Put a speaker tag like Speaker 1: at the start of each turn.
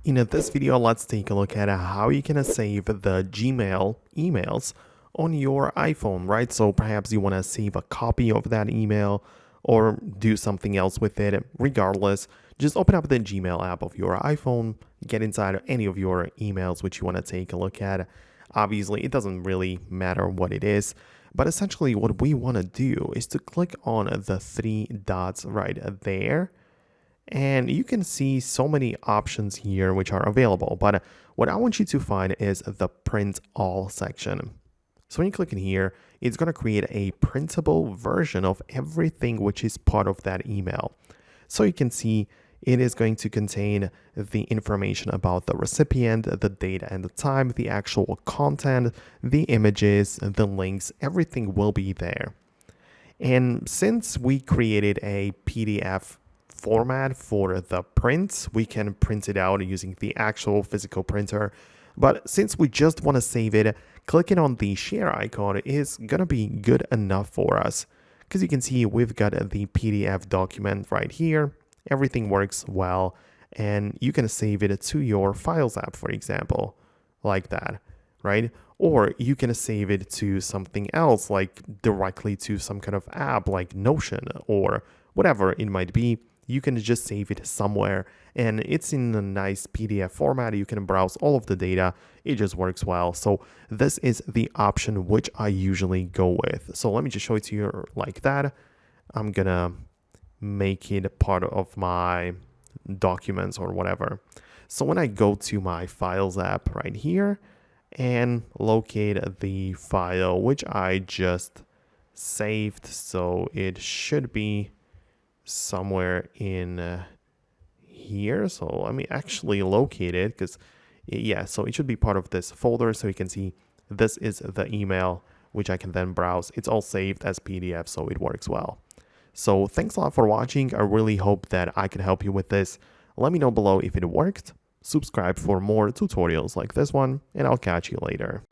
Speaker 1: In this video, let's take a look at how you can save the Gmail emails on your iPhone, right? So perhaps you want to save a copy of that email or do something else with it. Regardless, just open up the Gmail app of your iPhone, get inside any of your emails which you want to take a look at. Obviously, it doesn't really matter what it is, but essentially what we want to do is to click on the three dots right there. And you can see so many options here which are available, but what I want you to find is the print all section. So when you click in here, it's going to create a printable version of everything which is part of that email. So you can see it is going to contain the information about the recipient, the date and the time, the actual content, the images, the links, everything will be there. And since we created a PDF format for the print, we can print it out using the actual physical printer. But since we just want to save it, clicking on the share icon is going to be good enough for us. Because you can see we've got the PDF document right here. Everything works well. And you can save it to your Files app, for example, like that, right? Or you can save it to something else, like directly to some kind of app like Notion or whatever it might be. You can just save it somewhere and it's in a nice PDF format. You can browse all of the data. It just works well. So this is the option which I usually go with. So let me just show it to you like that. I'm gonna make it part of my documents or whatever. So when I go to my Files app right here and locate the file which I just saved, so it should be somewhere in here. So let me actually locate it because yeah, so it should be part of this folder. So you can see this is the email which I can then browse. It's all saved as PDF, so it works well. So thanks a lot for watching. I really hope that I can help you with this. Let me know below if it worked. Subscribe for more tutorials like this one, and I'll catch you later.